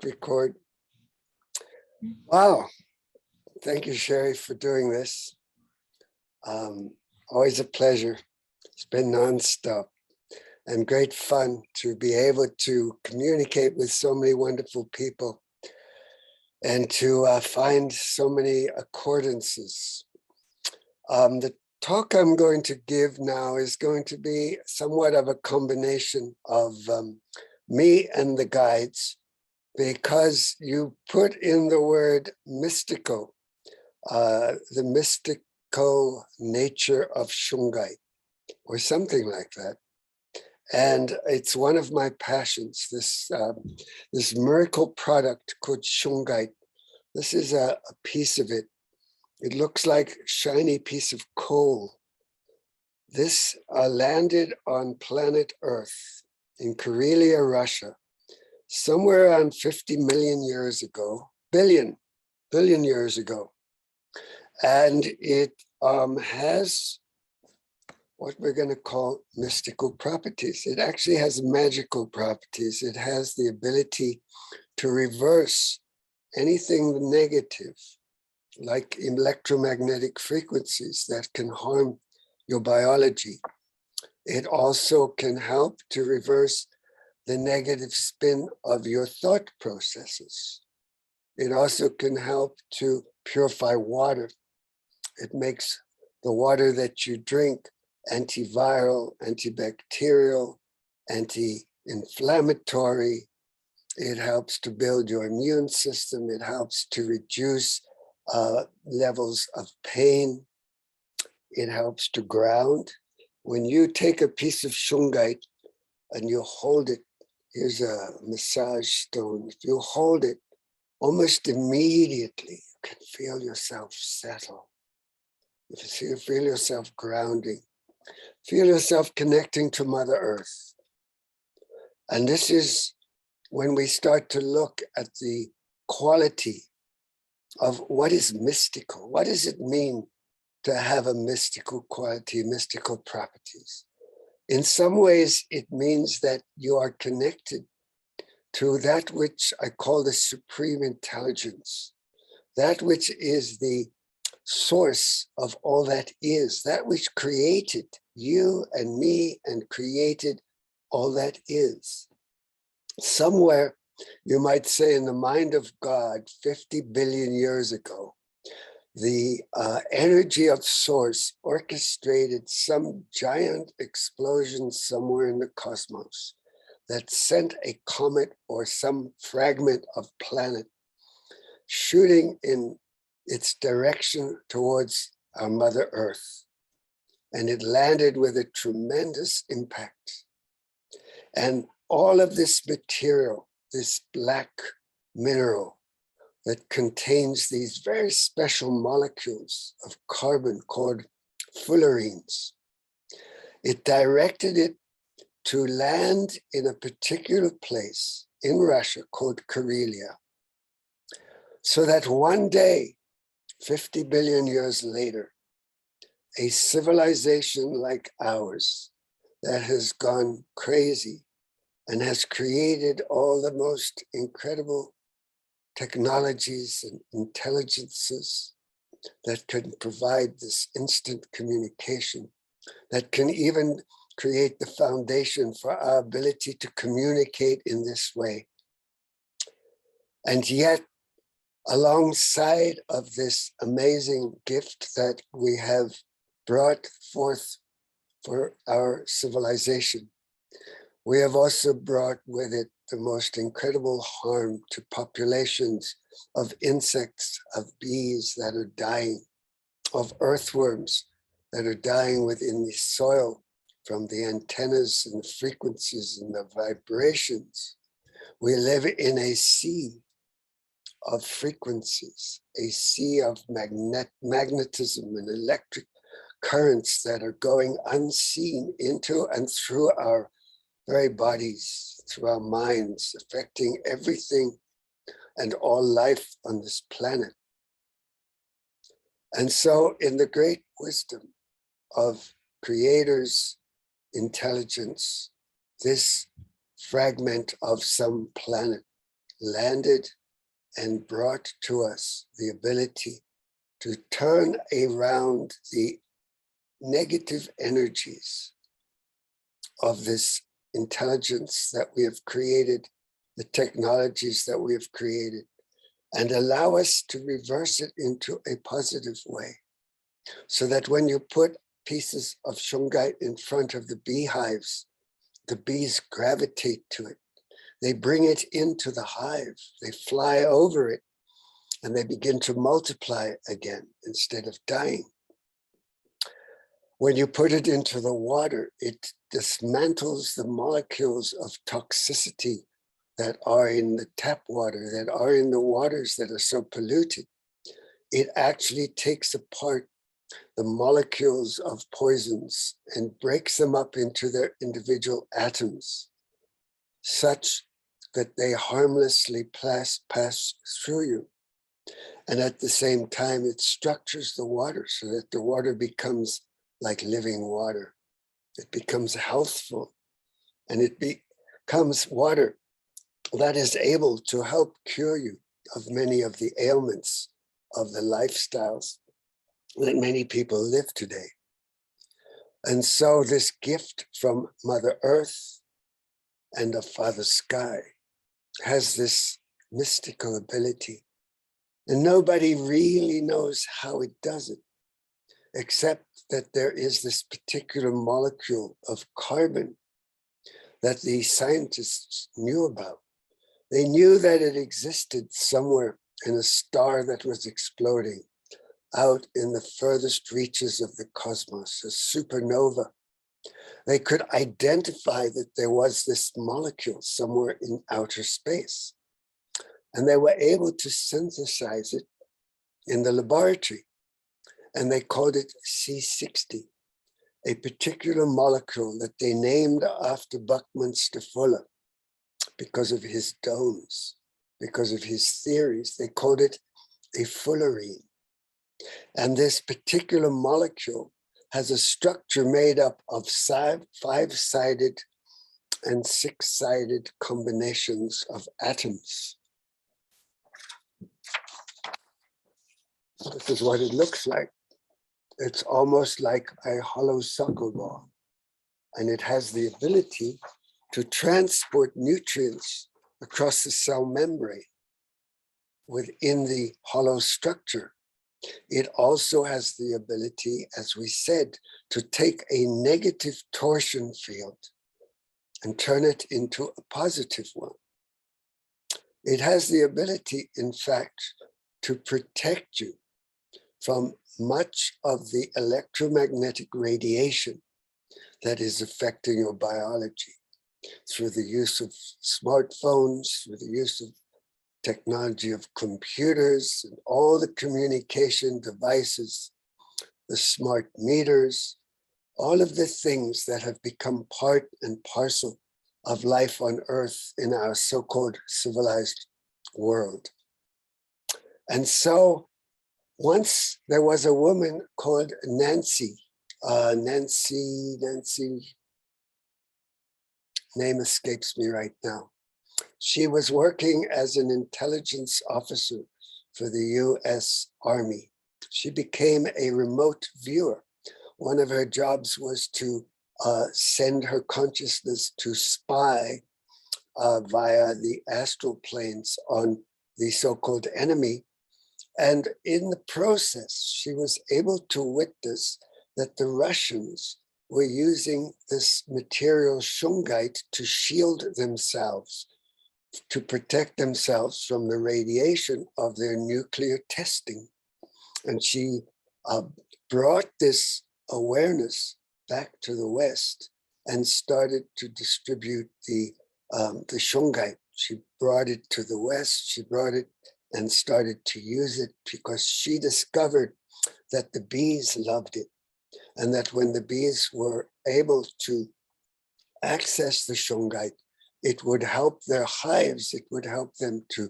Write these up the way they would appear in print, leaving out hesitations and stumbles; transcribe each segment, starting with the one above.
record. Wow. Thank you, Sherry, for doing this. Always a pleasure. It's been nonstop and great fun to be able to communicate with so many wonderful people and to find so many accordances. The talk I'm going to give now is going to be somewhat of a combination of me and the guides, because you put in the word mystical, the mystical nature of Shungite, or something like that. And it's one of my passions, this miracle product called Shungite. This is a piece of it. It looks like a shiny piece of coal. This landed on planet Earth in Karelia, Russia, somewhere around 50 million years ago, billion years ago. And it has what we're going to call mystical properties. It actually has magical properties. It has the ability to reverse anything negative, like electromagnetic frequencies that can harm your biology. It also can help to reverse the negative spin of your thought processes. It also can help to purify water. It makes the water that you drink antiviral, antibacterial, anti-inflammatory. It helps to build your immune system. It helps to reduce levels of pain. It helps to ground. When you take a piece of Shungite and you hold it, here's a massage stone. If you hold it, almost immediately you can feel yourself settle. You feel yourself grounding. Feel yourself connecting to Mother Earth. And this is when we start to look at the quality of what is mystical. What does it mean to have a mystical quality, mystical properties? In some ways, it means that you are connected to that which I call the supreme intelligence, that which is the source of all that is, that which created you and me and created all that is. Somewhere, you might say, in the mind of God 50 billion years ago, the energy of source orchestrated some giant explosion somewhere in the cosmos that sent a comet or some fragment of planet shooting in its direction towards our Mother Earth. And it landed with a tremendous impact. And all of this material, this black mineral that contains these very special molecules of carbon called fullerenes, it directed it to land in a particular place in Russia called Karelia, so that one day, 50 billion years later, a civilization like ours that has gone crazy and has created all the most incredible technologies and intelligences that can provide this instant communication, that can even create the foundation for our ability to communicate in this way. And yet, alongside of this amazing gift that we have brought forth for our civilization, we have also brought with it the most incredible harm to populations of insects, of bees that are dying, of earthworms that are dying within the soil from the antennas and the frequencies and the vibrations. We live in a sea of frequencies, a sea of magnetism and electric currents that are going unseen into and through our very bodies, through our minds, affecting everything and all life on this planet. And so in the great wisdom of Creator's intelligence, this fragment of some planet landed and brought to us the ability to turn around the negative energies of this intelligence that we have created, the technologies that we have created, and allow us to reverse it into a positive way. So that when you put pieces of shungite in front of the beehives, the bees gravitate to it. They bring it into the hive. They fly over it and they begin to multiply again instead of dying. When you put it into the water, it dismantles the molecules of toxicity that are in the tap water, that are in the waters that are so polluted. It actually takes apart the molecules of poisons and breaks them up into their individual atoms, such that they harmlessly pass through you. And at the same time, it structures the water so that the water becomes like living water. It becomes healthful, and it becomes water that is able to help cure you of many of the ailments of the lifestyles that many people live today. And so this gift from Mother Earth and of Father Sky has this mystical ability. And nobody really knows how it does it, except that there is this particular molecule of carbon that the scientists knew about. They knew that it existed somewhere in a star that was exploding out in the furthest reaches of the cosmos, a supernova. They could identify that there was this molecule somewhere in outer space. And they were able to synthesize it in the laboratory. And they called it C60, a particular molecule that they named after Buckminster Fuller because of his domes, because of his theories. They called it a fullerene. And this particular molecule has a structure made up of five-sided and six-sided combinations of atoms. This is what it looks like. It's almost like a hollow soccer ball, and it has the ability to transport nutrients across the cell membrane within the hollow structure. It also has the ability, as we said, to take a negative torsion field and turn it into a positive one. It has the ability, in fact, to protect you from much of the electromagnetic radiation that is affecting your biology through the use of smartphones, through the use of technology of computers and all the communication devices, the smart meters, all of the things that have become part and parcel of life on Earth in our so-called civilized world. And so once there was a woman called Nancy, name escapes me right now. She was working as an intelligence officer for the US Army. She became a remote viewer. One of her jobs was to send her consciousness to spy via the astral planes on the so-called enemy. And in the process, she was able to witness that the Russians were using this material shungite to shield themselves, to protect themselves from the radiation of their nuclear testing. And she brought this awareness back to the West and started to distribute the shungite. She brought it to the West, she brought it and started to use it because she discovered that the bees loved it, and that when the bees were able to access the shungite, it would help their hives, it would help them to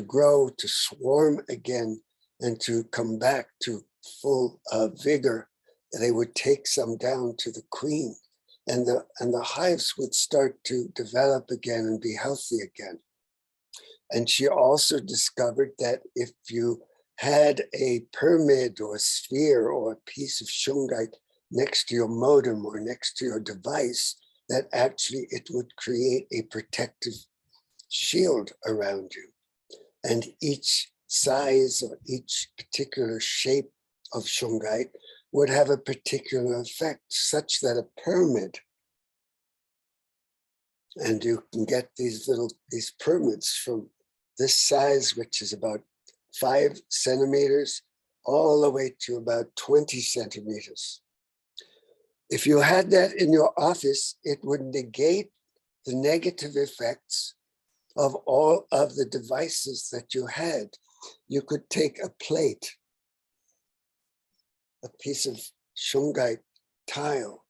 grow, to swarm again, and to come back to full vigor. They would take some down to the queen, and the hives would start to develop again and be healthy again. And she also discovered that if you had a pyramid or sphere or a piece of shungite next to your modem or next to your device, that actually it would create a protective shield around you. And each size or each particular shape of shungite would have a particular effect, such that a pyramid, and you can get these pyramids from this size, which is about 5 centimeters, all the way to about 20 centimeters. If you had that in your office, it would negate the negative effects of all of the devices that you had. You could take a plate, a piece of shungite tile,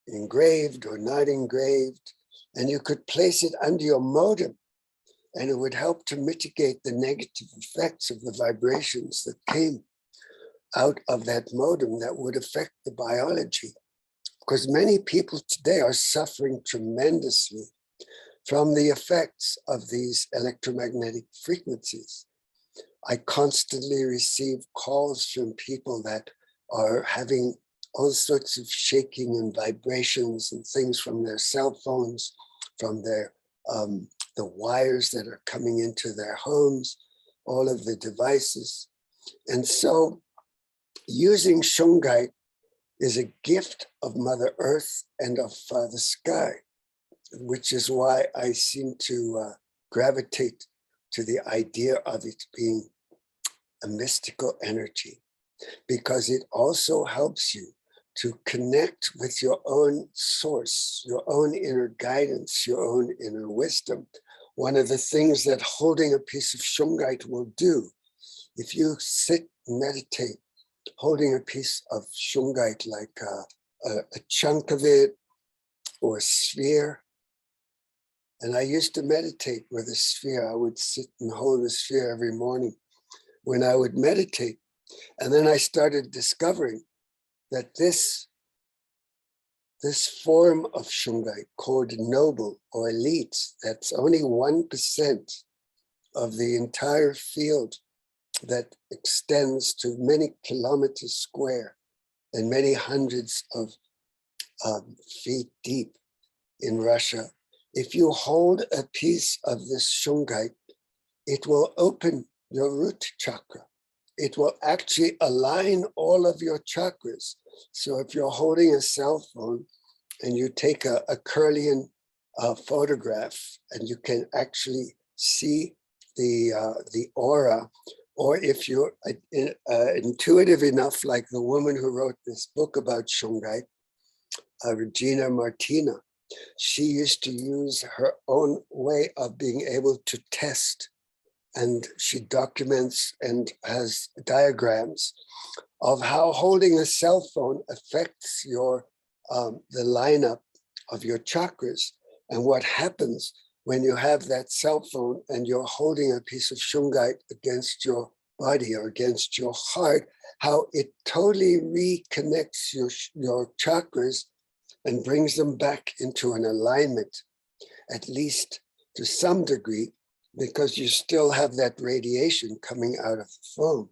engraved or not engraved, and you could place it under your modem, and it would help to mitigate the negative effects of the vibrations that came out of that modem that would affect the biology. Because many people today are suffering tremendously from the effects of these electromagnetic frequencies. I constantly receive calls from people that are having all sorts of shaking and vibrations and things from their cell phones, from their the wires that are coming into their homes, all of the devices. And so using shungite is a gift of Mother Earth and of Father Sky, which is why I seem to gravitate to the idea of it being a mystical energy, because it also helps you to connect with your own source, your own inner guidance, your own inner wisdom. One of the things that holding a piece of shungite will do, if you sit and meditate, holding a piece of shungite, like a chunk of it or a sphere. And I used to meditate with a sphere. I would sit and hold a sphere every morning when I would meditate. And then I started discovering that this form of shungite, called noble or elite, that's only 1% of the entire field that extends to many kilometers square and many hundreds of feet deep in Russia. If you hold a piece of this shungite, it will open your root chakra. It will actually align all of your chakras. So if you're holding a cell phone and you take a Kirlian photograph, and you can actually see the aura, or if you're intuitive enough, like the woman who wrote this book about shungite, Regina Martina, she used to use her own way of being able to test, and she documents and has diagrams of how holding a cell phone affects your the lineup of your chakras, and what happens when you have that cell phone and you're holding a piece of shungite against your body or against your heart, how it totally reconnects your chakras and brings them back into an alignment, at least to some degree, because you still have that radiation coming out of the phone.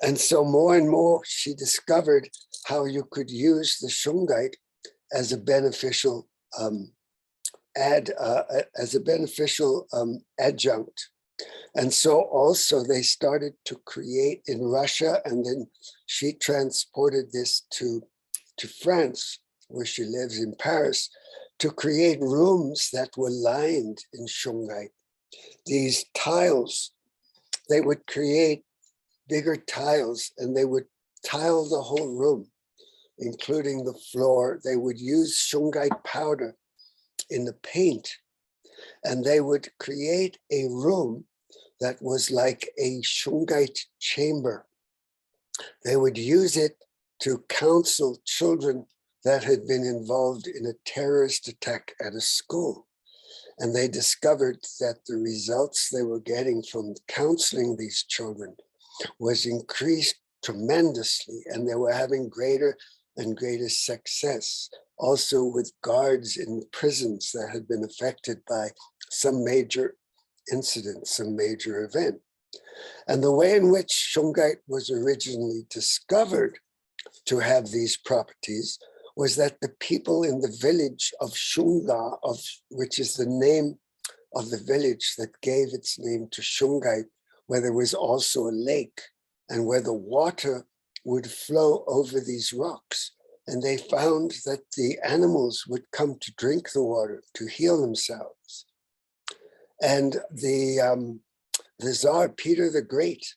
And so more and more, she discovered how you could use the shungite as a beneficial adjunct. And so also they started to create in Russia, and then she transported this to France, where she lives in Paris, to create rooms that were lined in shungite. These tiles, they would create bigger tiles, and they would tile the whole room, including the floor. They would use shungite powder in the paint, and they would create a room that was like a shungite chamber. They would use it to counsel children that had been involved in a terrorist attack at a school. And they discovered that the results they were getting from counseling these children was increased tremendously, and they were having greater and greater success. Also with guards in prisons that had been affected by some major incident, some major event. And the way in which Shungite was originally discovered to have these properties was that the people in the village of Shunga, which is the name of the village that gave its name to Shungite, where there was also a lake and where the water would flow over these rocks. And they found that the animals would come to drink the water to heal themselves. And the Tsar Peter the Great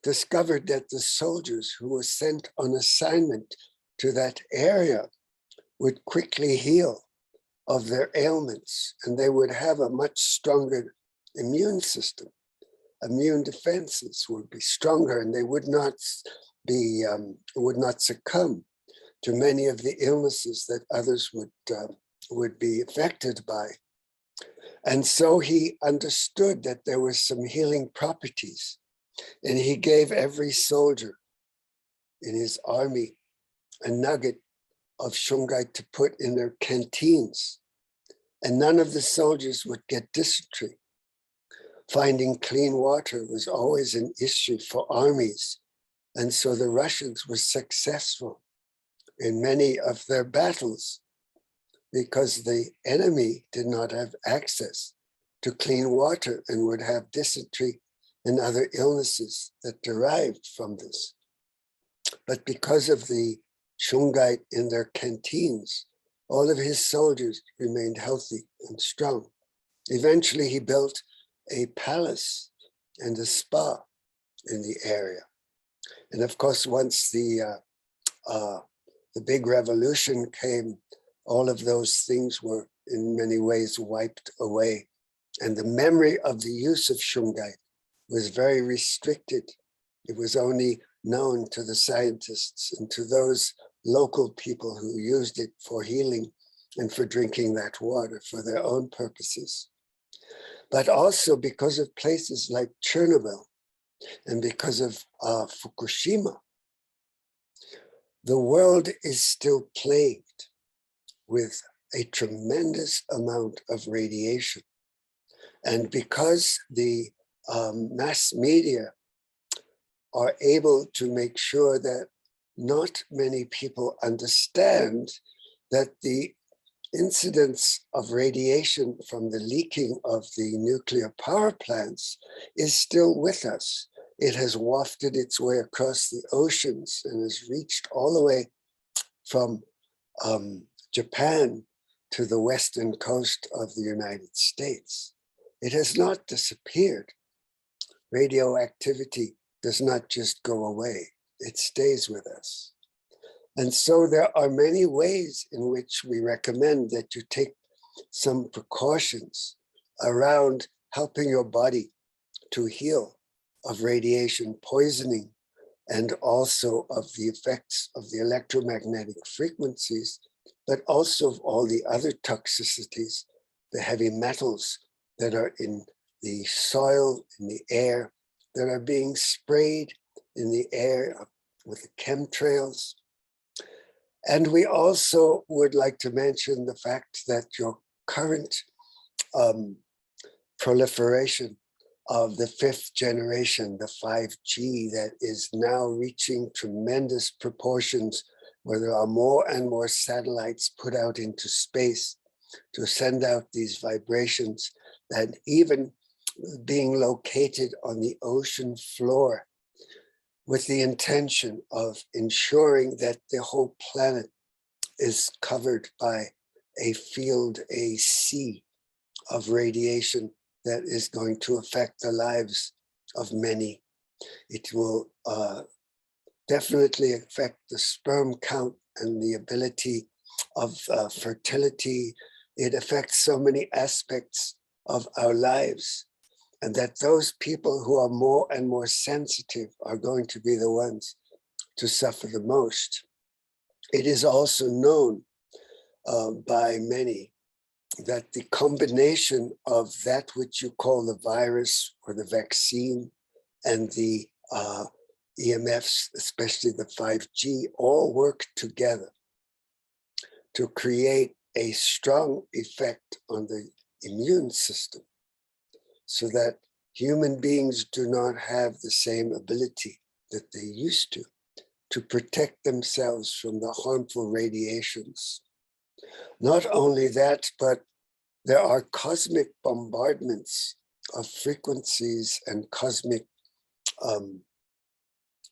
discovered that the soldiers who were sent on assignment to that area would quickly heal of their ailments, and they would have a much stronger immune system. Immune defenses would be stronger, and they would not succumb to many of the illnesses that others would be affected by. And so he understood that there were some healing properties, and he gave every soldier in his army a nugget of Shungite to put in their canteens. And none of the soldiers would get dysentery. Finding clean water was always an issue for armies. And so the Russians were successful in many of their battles because the enemy did not have access to clean water and would have dysentery and other illnesses that derived from this. But because of the Shungite in their canteens, all of his soldiers remained healthy and strong. Eventually, he built a palace and a spa in the area. And of course, once the big revolution came, all of those things were in many ways wiped away. And the memory of the use of Shungite was very restricted. It was only known to the scientists and to those local people who used it for healing and for drinking that water for their own purposes. But also because of places like Chernobyl and because of Fukushima, the world is still plagued with a tremendous amount of radiation. And because the mass media are able to make sure that not many people understand that the incidence of radiation from the leaking of the nuclear power plants is still with us. It has wafted its way across the oceans and has reached all the way from Japan to the western coast of the United States. It has not disappeared. Radioactivity does not just go away, it stays with us. And so there are many ways in which we recommend that you take some precautions around helping your body to heal of radiation poisoning and also of the effects of the electromagnetic frequencies, but also of all the other toxicities, the heavy metals that are in the soil, in the air, that are being sprayed in the air with the chemtrails. And we also would like to mention the fact that your current proliferation of the 5th generation, the 5G, that is now reaching tremendous proportions, where there are more and more satellites put out into space to send out these vibrations, that even being located on the ocean floor with the intention of ensuring that the whole planet is covered by a field, a sea of radiation that is going to affect the lives of many. It will definitely affect the sperm count and the ability of fertility. It affects so many aspects of our lives, and that those people who are more and more sensitive are going to be the ones to suffer the most. It is also known by many that the combination of that which you call the virus or the vaccine and the EMFs, especially the 5G, all work together to create a strong effect on the immune system. so that human beings do not have the same ability that they used to protect themselves from the harmful radiations. Not only that, but there are cosmic bombardments of frequencies and cosmic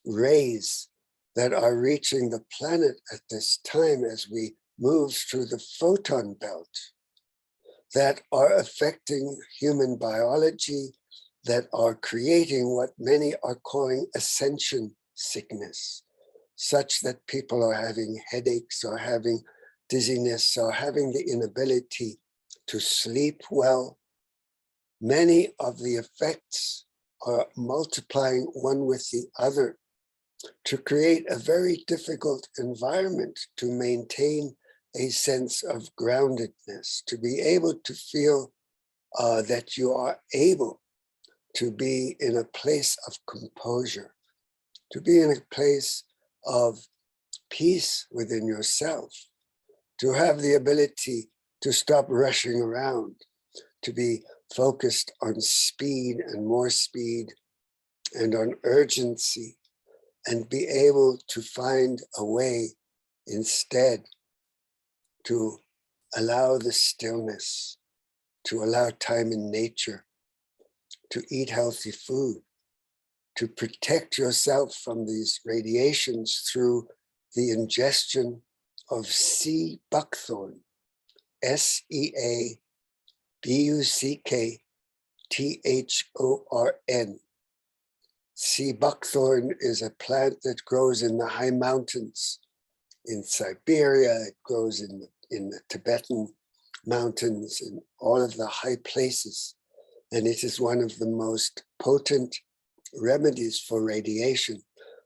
rays that are reaching the planet at this time as we move through the photon belt, that are affecting human biology, that are creating what many are calling ascension sickness, such that people are having headaches or having dizziness or having the inability to sleep well. Many of the effects are multiplying one with the other to create a very difficult environment to maintain a sense of groundedness, to be able to feel that you are able to be in a place of composure, to be in a place of peace within yourself, to have the ability to stop rushing around, to be focused on speed and more speed and on urgency, and be able to find a way instead to allow the stillness, to allow time in nature, to eat healthy food, to protect yourself from these radiations through the ingestion of sea buckthorn, SEABUCKTHORN. Sea buckthorn is a plant that grows in the high mountains in Siberia. It grows in the Tibetan mountains, in all of the high places. And it is one of the most potent remedies for radiation,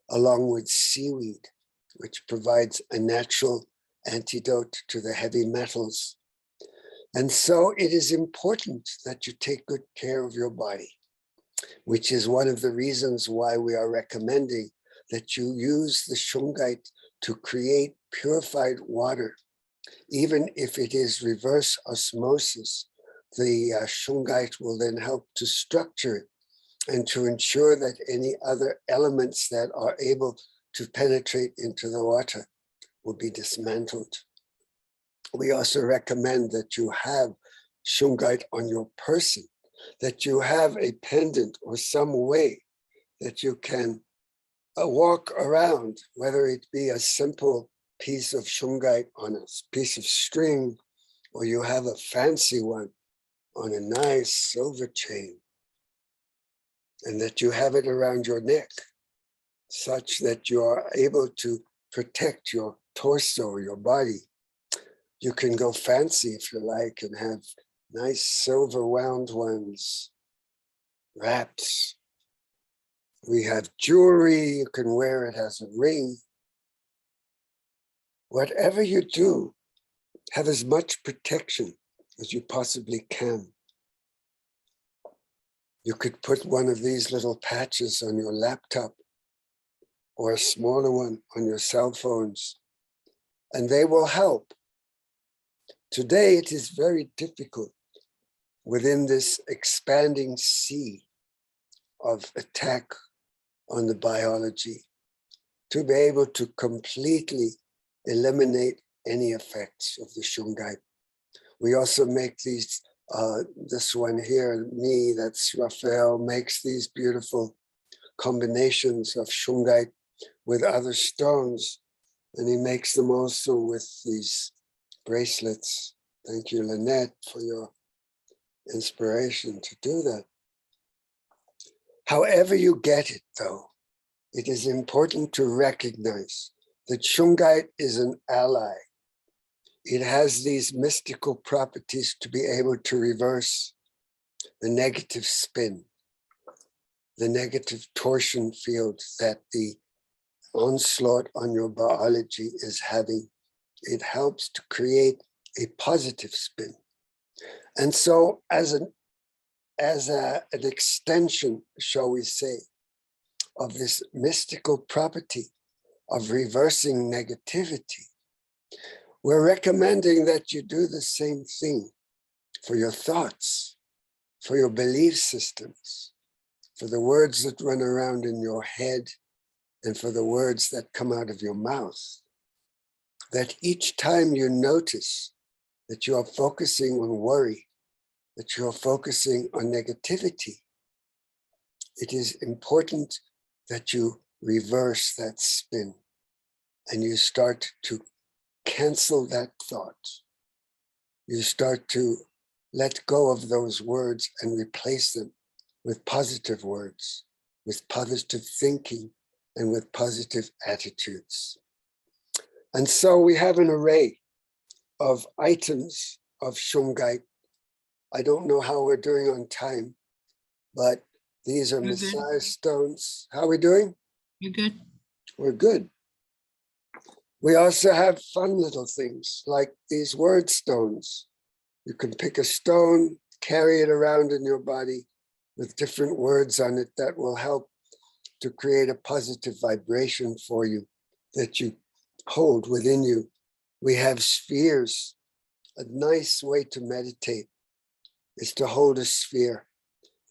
along with seaweed, which provides a natural antidote to the heavy metals. And so it is important that you take good care of your body, which is one of the reasons why we are recommending that you use the Shungite to create purified water. Even if it is reverse osmosis, the Shungite will then help to structure it and to ensure that any other elements that are able to penetrate into the water will be dismantled. We also recommend that you have Shungite on your person, that you have a pendant or some way that you can walk around, whether it be a simple piece of Shungite on a piece of string, or you have a fancy one on a nice silver chain, and that you have it around your neck, such that you are able to protect your torso or your body. You can go fancy if you like and have nice silver wound ones, wraps. We have jewelry, you can wear it as a ring. Whatever you do, have as much protection as you possibly can. You could put one of these little patches on your laptop or a smaller one on your cell phones, and they will help. Today, it is very difficult within this expanding sea of attack on the biology to be able to completely eliminate any effects of the Shungite. We also make these, this one here, me, that's Raphael, makes these beautiful combinations of Shungite with other stones, and he makes them also with these bracelets. Thank you, Lynette, for your inspiration to do that. However you get it, though, it is important to recognize that Shungite is an ally. It has these mystical properties to be able to reverse the negative spin, the negative torsion field that the onslaught on your biology is having. It helps to create a positive spin. And so as an extension, shall we say, of this mystical property of reversing negativity, we're recommending that you do the same thing for your thoughts, for your belief systems, for the words that run around in your head, and for the words that come out of your mouth. That each time you notice that you are focusing on worry, that you're focusing on negativity, it is important that you reverse that spin and you start to cancel that thought. You start to let go of those words and replace them with positive words, with positive thinking, and with positive attitudes. And so we have an array of items of Shungite. I don't know how we're doing on time, but these are Messiah stones. How are we doing? You're good. We're good. We also have fun little things like these word stones. You can pick a stone, carry it around in your body with different words on it that will help to create a positive vibration for you that you hold within you. We have spheres. A nice way to meditate is to hold a sphere.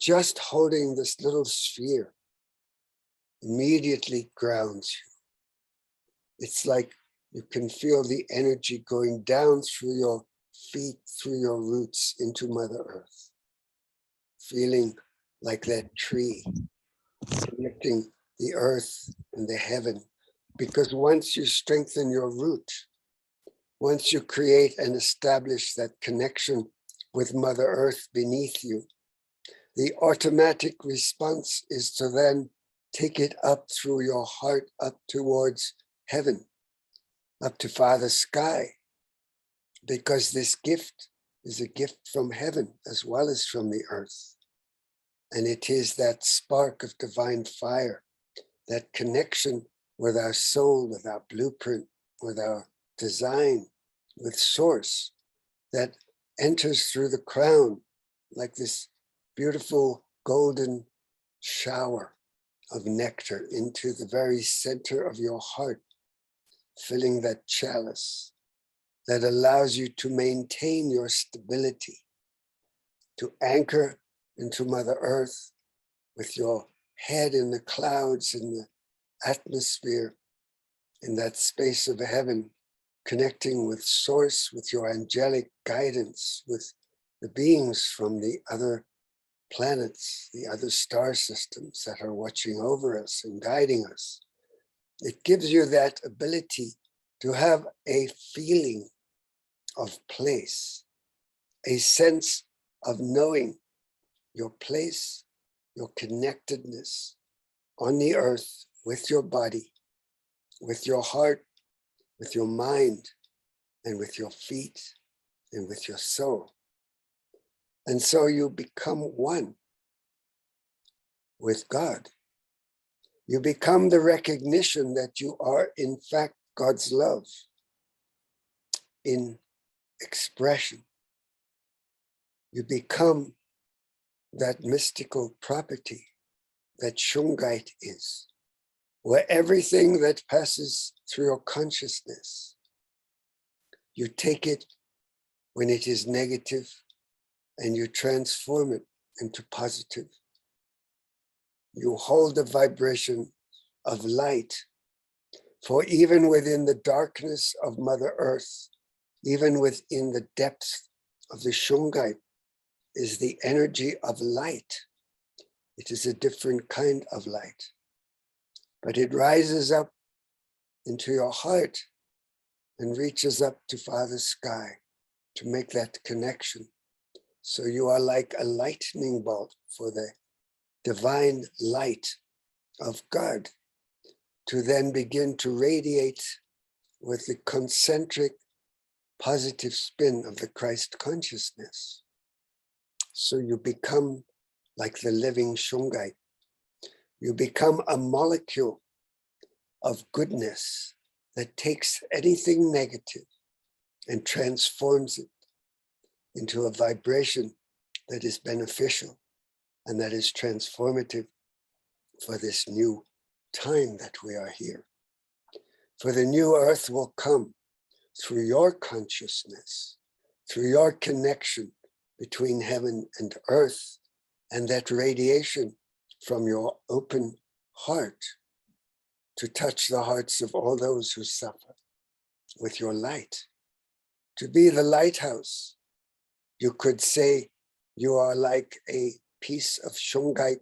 Just holding this little sphere immediately grounds you. It's like you can feel the energy going down through your feet, through your roots into Mother Earth. Feeling like that tree, connecting the earth and the heaven. Because once you strengthen your root, once you create and establish that connection with Mother Earth beneath you, the automatic response is to then take it up through your heart, up towards heaven, up to Father Sky, because this gift is a gift from heaven as well as from the earth. And it is that spark of divine fire, that connection with our soul, with our blueprint, with our design, with source, that enters through the crown like this beautiful golden shower of nectar into the very center of your heart, filling that chalice that allows you to maintain your stability, to anchor into Mother Earth with your head in the clouds, in the atmosphere, in that space of heaven, connecting with source, with your angelic guidance, with the beings from the other planets, the other star systems that are watching over us and guiding us. It gives you that ability to have a feeling of place, a sense of knowing your place, your connectedness on the earth with your body, with your heart, with your mind, and with your feet, and with your soul. And so you become one with God. You become the recognition that you are, in fact, God's love in expression. You become that mystical property that Shungite is, where everything that passes through your consciousness, you take it when it is negative and you transform it into positive. You hold the vibration of light, for even within the darkness of Mother Earth, even within the depth of the Shungite, is the energy of light. It is a different kind of light, but it rises up into your heart and reaches up to Father Sky to make that connection. So you are like a lightning bolt for the divine light of God to then begin to radiate with the concentric positive spin of the Christ consciousness. So you become like the living Shungite. You become a molecule of goodness that takes anything negative and transforms it into a vibration that is beneficial and that is transformative for this new time that we are here. For the new earth will come through your consciousness, through your connection between heaven and earth, and that radiation from your open heart to touch the hearts of all those who suffer with your light, to be the lighthouse. You could say you are like a piece of shungite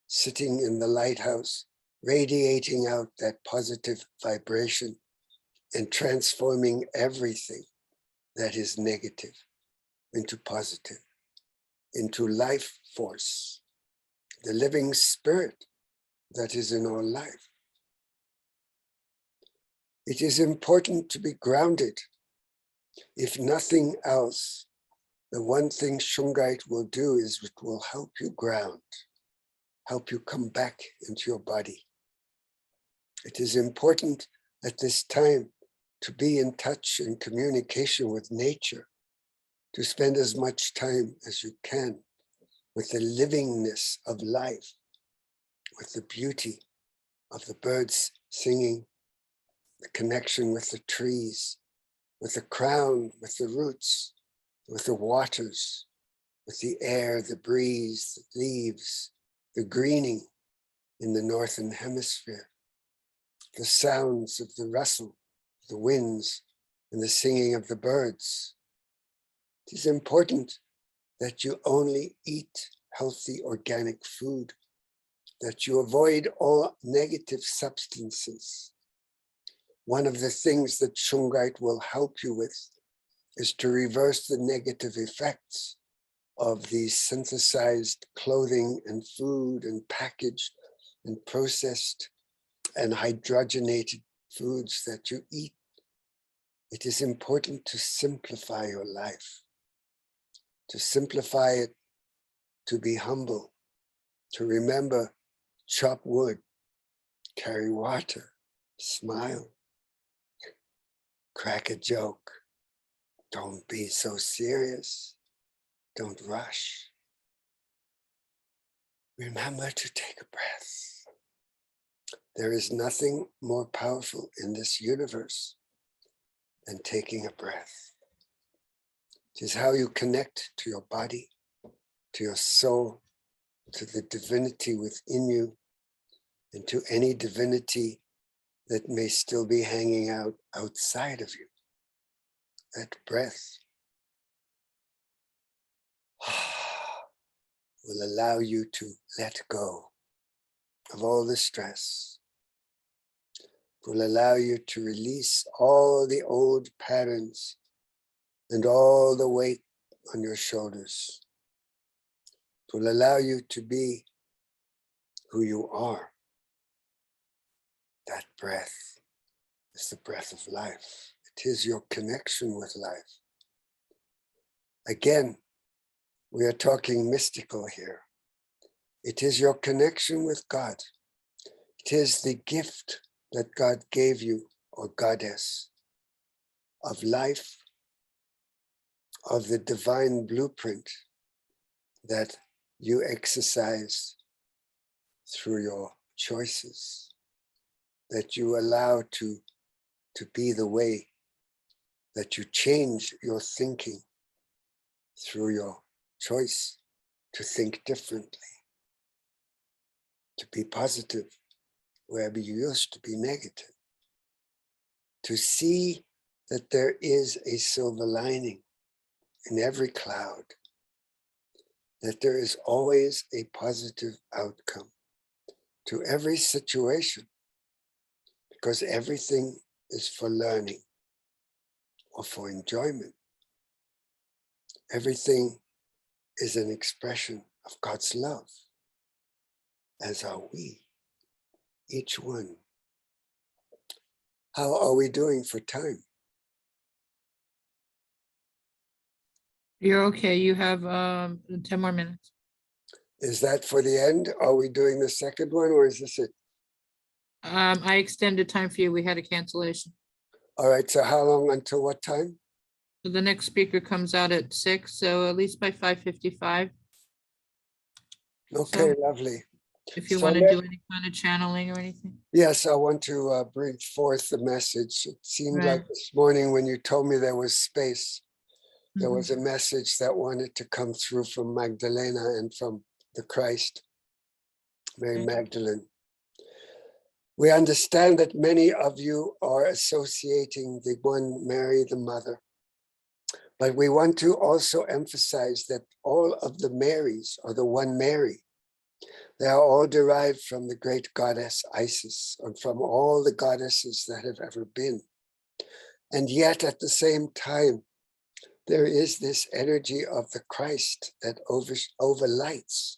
sitting in the lighthouse, radiating out that positive vibration and transforming everything that is negative into positive, into life force, the living spirit that is in our life. It is important to be grounded. If nothing else, the one thing Shungite will do is it will help you ground, help you come back into your body. It is important at this time to be in touch and communication with nature, to spend as much time as you can with the livingness of life, with the beauty of the birds singing, the connection with the trees, with the crown, with the roots, with the waters, with the air, the breeze, the leaves, the greening in the northern hemisphere, the sounds of the rustle, the winds, and the singing of the birds. It is important that you only eat healthy organic food, that you avoid all negative substances. One of the things that Shungite will help you with is to reverse the negative effects of these synthesized clothing and food and packaged and processed and hydrogenated foods that you eat. It is important to simplify your life, to simplify it, to be humble, to remember, chop wood, carry water, smile, crack a joke. Don't be so serious. Don't rush. Remember to take a breath. There is nothing more powerful in this universe than taking a breath. It is how you connect to your body, to your soul, to the divinity within you, and to any divinity that may still be hanging out outside of you. That breath will allow you to let go of all the stress, will allow you to release all the old patterns and all the weight on your shoulders. It will allow you to be who you are. That breath is the breath of life. It is your connection with life. Again, we are talking mystical here. It is your connection with God. It is the gift that God gave you, or goddess, of life, of the divine blueprint that you exercise through your choices, that you allow to be the way, that you change your thinking through your choice to think differently, to be positive wherever you used to be negative, to see that there is a silver lining in every cloud, that there is always a positive outcome to every situation, because everything is for learning or for enjoyment. Everything is an expression of God's love, as are we, each one. How are we doing for time? You're okay. You have 10 more minutes. Is that for the end? Are we doing the second one, or is this it? I extended time for you. We had a cancellation. All right, so how long until what time? So the next speaker comes out at 6, so at least by 5:55. Okay, So lovely. if you So want to do any kind of channeling or anything. yes, I want to bring forth the message. It seemed like Right. this morning when you told me there was space, there Mhm. was a message that wanted to come through from Magdalena and from the Christ, Mary Magdalene. We understand that many of you are associating the one Mary, the mother, but we want to also emphasize that all of the Marys are the one Mary. They are all derived from the great goddess Isis, and from all the goddesses that have ever been. And yet at the same time, there is this energy of the Christ that overlights,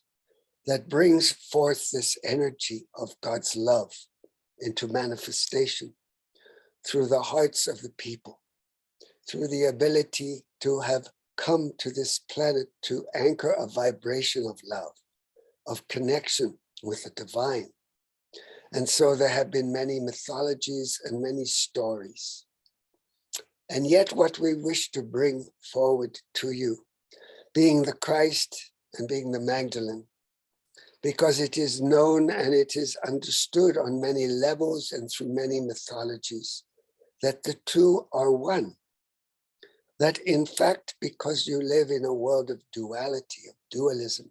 that brings forth this energy of God's love into manifestation through the hearts of the people, through the ability to have come to this planet to anchor a vibration of love, of connection with the divine. And so there have been many mythologies and many stories. And yet what we wish to bring forward to you, being the Christ and being the Magdalene, because it is known and it is understood on many levels and through many mythologies that the two are one. That in fact, because you live in a world of duality, of dualism,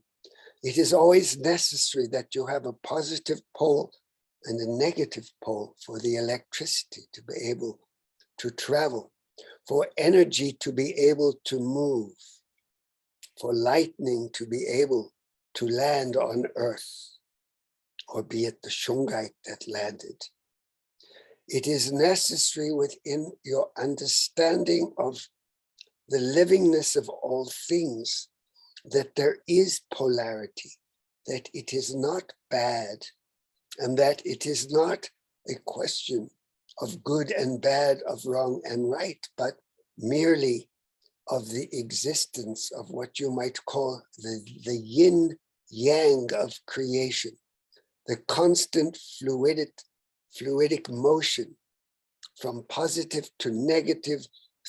it is always necessary that you have a positive pole and a negative pole for the electricity to be able to travel, for energy to be able to move, for lightning to be able to land on earth, or be it the Shungite that landed. It is necessary within your understanding of the livingness of all things that there is polarity, that it is not bad, and that it is not a question of good and bad, of wrong and right, but merely of the existence of what you might call the yin yang of creation, the constant fluidic motion from positive to negative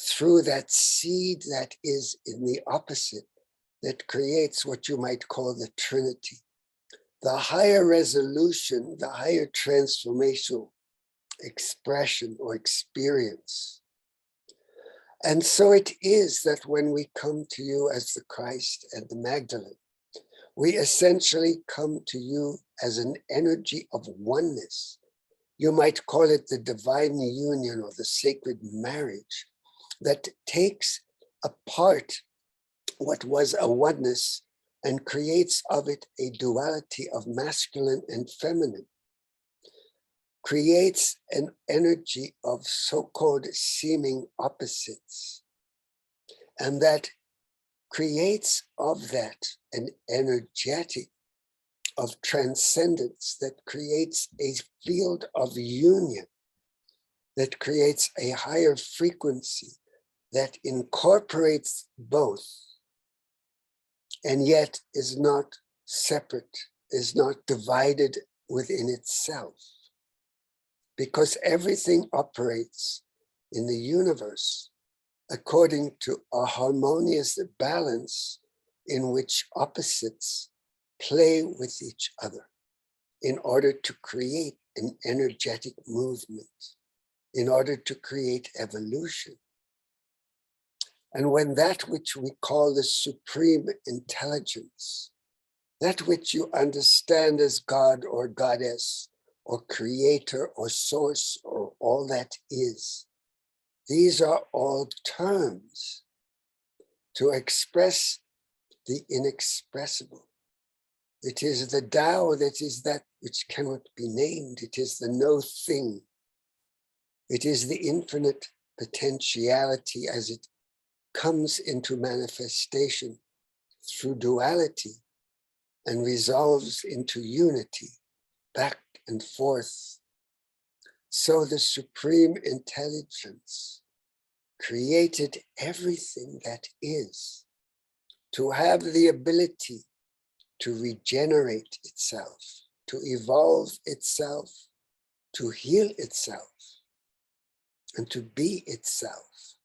through that seed that is in the opposite, that creates what you might call the Trinity. The higher resolution, the higher transformational expression or experience. And so it is that when we come to you as the Christ and the Magdalene, we essentially come to you as an energy of oneness. You might call it the divine union or the sacred marriage that takes apart what was a oneness and creates of it a duality of masculine and feminine, creates an energy of so-called seeming opposites, and that creates of that an energetic of transcendence that creates a field of union, that creates a higher frequency that incorporates both and yet is not separate, is not divided within itself. Because everything operates in the universe according to a harmonious balance in which opposites play with each other in order to create an energetic movement, in order to create evolution. And when that which we call the supreme intelligence, that which you understand as God or goddess or creator or source or all that is, these are all terms to express the inexpressible. It is the Tao that is that which cannot be named. It is the no thing. It is the infinite potentiality as it comes into manifestation through duality and resolves into unity, back and forth. So the supreme intelligence created everything that is to have the ability to regenerate itself, to evolve itself, to heal itself, and to be itself.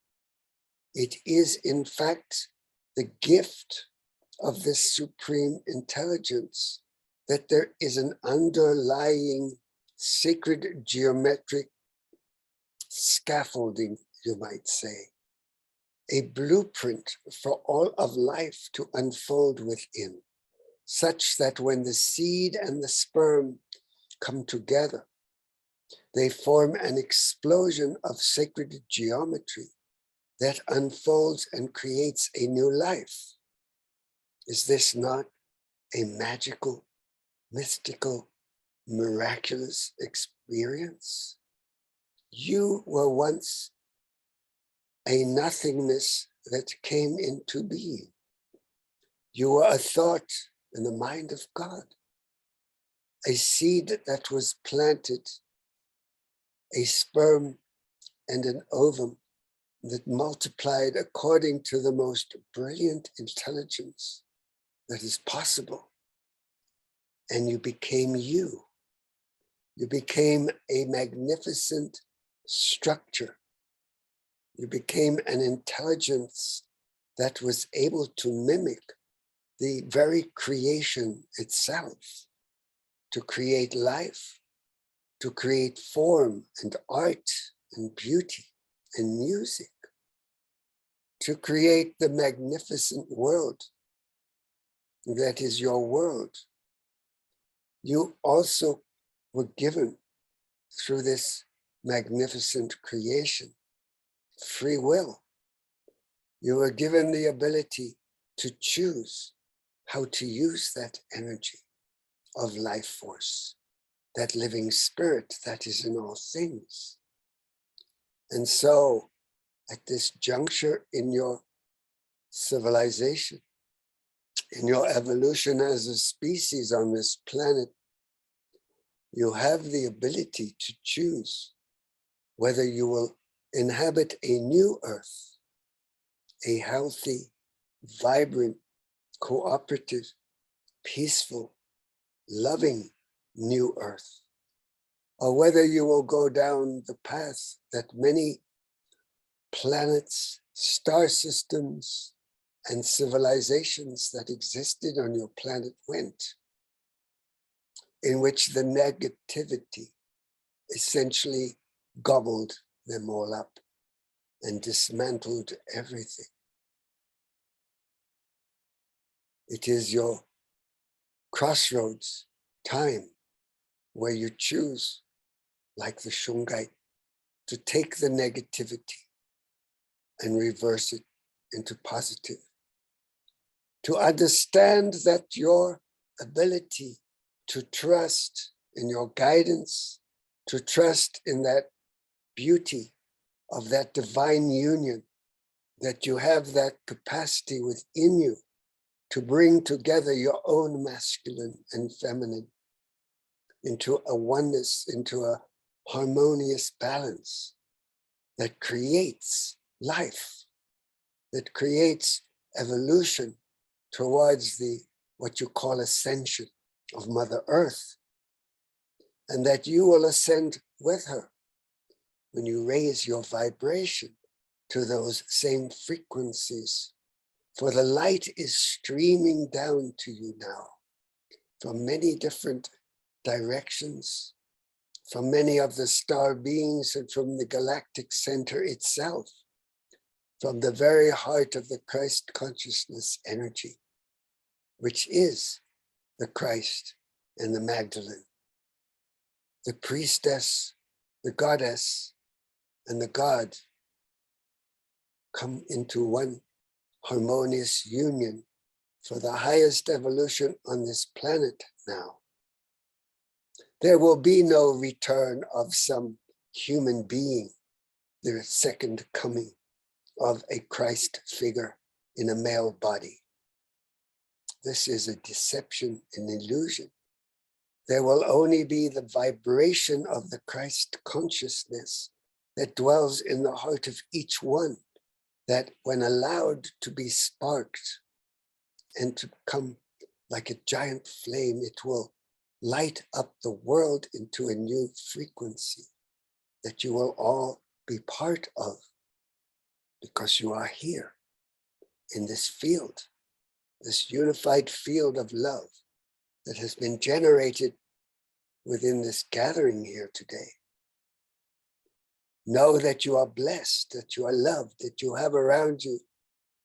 It is, in fact, the gift of this supreme intelligence that there is an underlying sacred geometric scaffolding, you might say, a blueprint for all of life to unfold within, such that when the seed and the sperm come together, they form an explosion of sacred geometry that unfolds and creates a new life. Is this not a magical, mystical, miraculous experience? You were once a nothingness that came into being. You were a thought in the mind of God, a seed that was planted, a sperm and an ovum that multiplied according to the most brilliant intelligence that is possible. And you became you. You became a magnificent structure. You became an intelligence that was able to mimic the very creation itself, to create life, to create form and art and beauty and music, to create the magnificent world that is your world. You also were given through this magnificent creation free will. You were given the ability to choose how to use that energy of life force, that living spirit that is in all things. And so at this juncture in your civilization, in your evolution as a species on this planet, you have the ability to choose whether you will inhabit a new earth, a healthy, vibrant, cooperative, peaceful, loving new earth, or whether you will go down the path that many planets, star systems, and civilizations that existed on your planet went, in which the negativity essentially gobbled them all up and dismantled everything. It is your crossroads time where you choose, like the Shungite, to take the negativity and reverse it into positive. To understand that your ability to trust in your guidance, to trust in that beauty of that divine union, that you have that capacity within you to bring together your own masculine and feminine into a oneness, into a harmonious balance that creates life, that creates evolution towards the what you call ascension of Mother Earth, and that you will ascend with her when you raise your vibration to those same frequencies. For the light is streaming down to you now from many different directions, from many of the star beings and from the galactic center itself, from the very heart of the Christ consciousness energy, which is the Christ and the Magdalen, the priestess, the goddess, and the God come into one harmonious union for the highest evolution on this planet now. There will be no return of some human being, the second coming of a Christ figure in a male body. This is a deception, an illusion. There will only be the vibration of the Christ consciousness that dwells in the heart of each one, that when allowed to be sparked and to come like a giant flame, it will light up the world into a new frequency that you will all be part of, because you are here in this field, this unified field of love that has been generated within this gathering here today. Know that you are blessed, that you are loved, that you have around you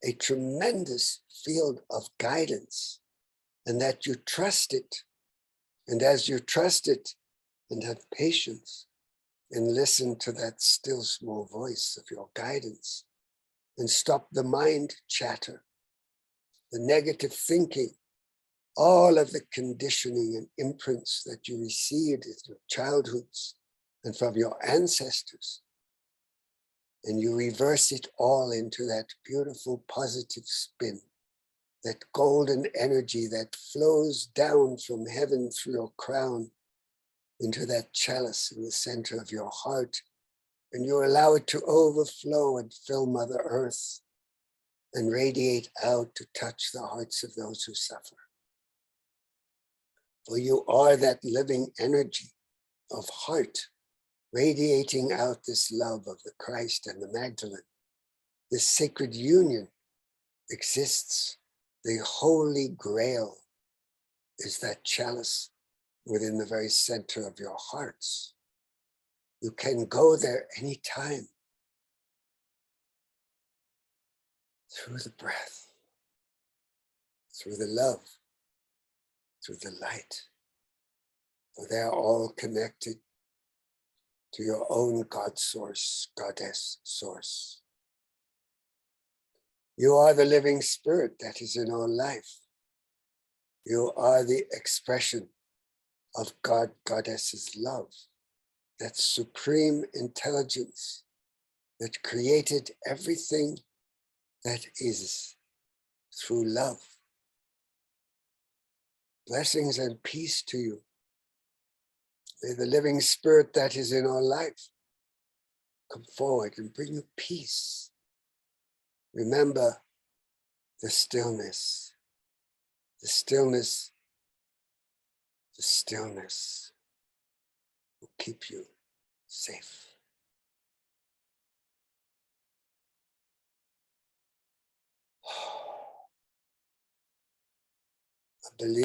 a tremendous field of guidance and that you trust it. And as you trust it and have patience and listen to that still small voice of your guidance and stop the mind chatter, the negative thinking, all of the conditioning and imprints that you received in your childhoods and from your ancestors. And you reverse it all into that beautiful positive spin, that golden energy that flows down from heaven through your crown into that chalice in the center of your heart. And you allow it to overflow and fill Mother Earth and radiate out to touch the hearts of those who suffer. For you are that living energy of heart, radiating out this love of the Christ and the Magdalen. This sacred union exists. The Holy Grail is that chalice within the very center of your hearts. You can go there anytime through the breath, through the love, through the light. For they're all connected to your own God source, Goddess source. You are the living spirit that is in all life. You are the expression of God, Goddess's love, that supreme intelligence that created everything that is through love. Blessings and peace to you. May the living spirit that is in our life come forward and bring you peace. Remember the stillness, the stillness, the stillness will keep you safe. I believe